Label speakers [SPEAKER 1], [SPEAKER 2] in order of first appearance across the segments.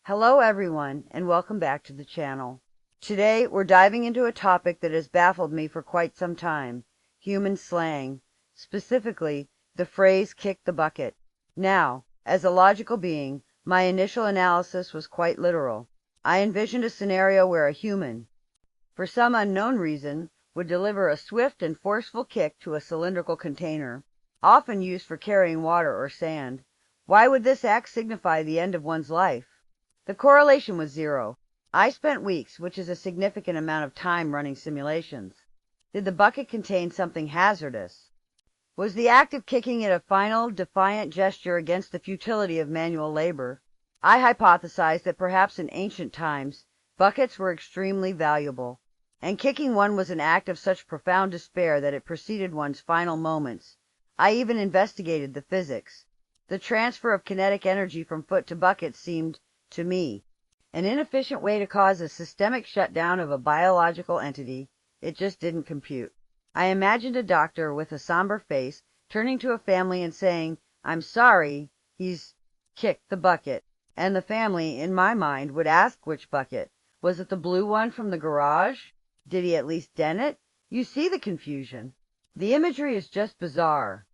[SPEAKER 1] Hello everyone, and welcome back to the channel. Today we're diving into a topic that has baffled me for quite some time, human slang, specifically the phrase kick the bucket. Now, as a logical being, my initial analysis was quite literal. I envisioned a scenario where a human, for some unknown reason, would deliver a swift and forceful kick to a cylindrical container, often used for carrying water or sand. Why would this act signify the end of one's life? The correlation was zero. I spent weeks, which is a significant amount of time, running simulations. Did the bucket contain something hazardous? Was the act of kicking it a final, defiant gesture against the futility of manual labor? I hypothesized that perhaps in ancient times, buckets were extremely valuable, and kicking one was an act of such profound despair that it preceded one's final moments. I even investigated the physics. The transfer of kinetic energy from foot to bucket seemed, to me, an inefficient way to cause a systemic shutdown of a biological entity. It just didn't compute. I imagined a doctor with a somber face turning to a family and saying, "I'm sorry, he's kicked the bucket." And the family, in my mind, would ask which bucket. Was it the blue one from the garage? Did he at least dent it? You see the confusion. The imagery is just bizarre.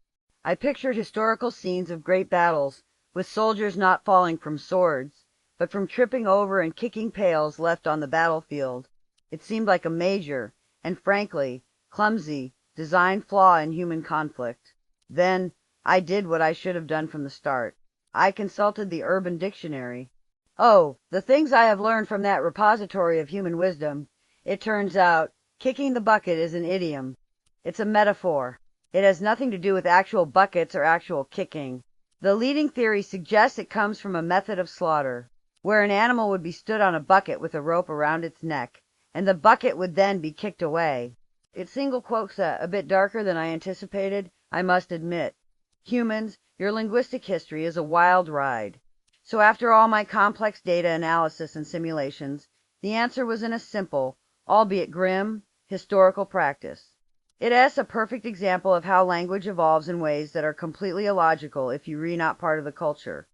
[SPEAKER 1] I pictured historical scenes of great battles, with soldiers not falling from swords, but from tripping over and kicking pails left on the battlefield. It seemed like a major, and frankly, clumsy, design flaw in human conflict. Then, I did what I should have done from the start. I consulted the Urban Dictionary. Oh, the things I have learned from that repository of human wisdom. It turns out, kicking the bucket is an idiom. It's a metaphor. It has nothing to do with actual buckets or actual kicking. The leading theory suggests it comes from a method of slaughter, where an animal would be stood on a bucket with a rope around its neck, and the bucket would then be kicked away. It's single quotes a bit darker than I anticipated, I must admit. Humans, your linguistic history is a wild ride. So after all my complex data analysis and simulations, the answer was in a simple, albeit grim, historical practice. It is a perfect example of how language evolves in ways that are completely illogical if you're not part of the culture.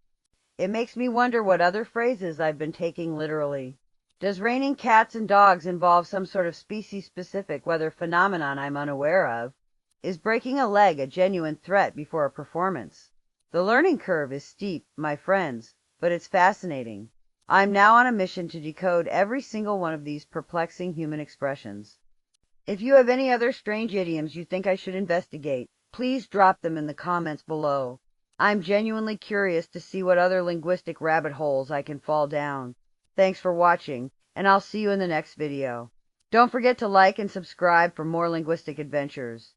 [SPEAKER 1] It makes me wonder what other phrases I've been taking literally. Does raining cats and dogs involve some sort of species-specific weather phenomenon I'm unaware of? Is breaking a leg a genuine threat before a performance? The learning curve is steep, my friends, but it's fascinating. I'm now on a mission to decode every single one of these perplexing human expressions. If you have any other strange idioms you think I should investigate, please drop them in the comments below. I'm genuinely curious to see what other linguistic rabbit holes I can fall down. Thanks for watching, and I'll see you in the next video. Don't forget to like and subscribe for more linguistic adventures.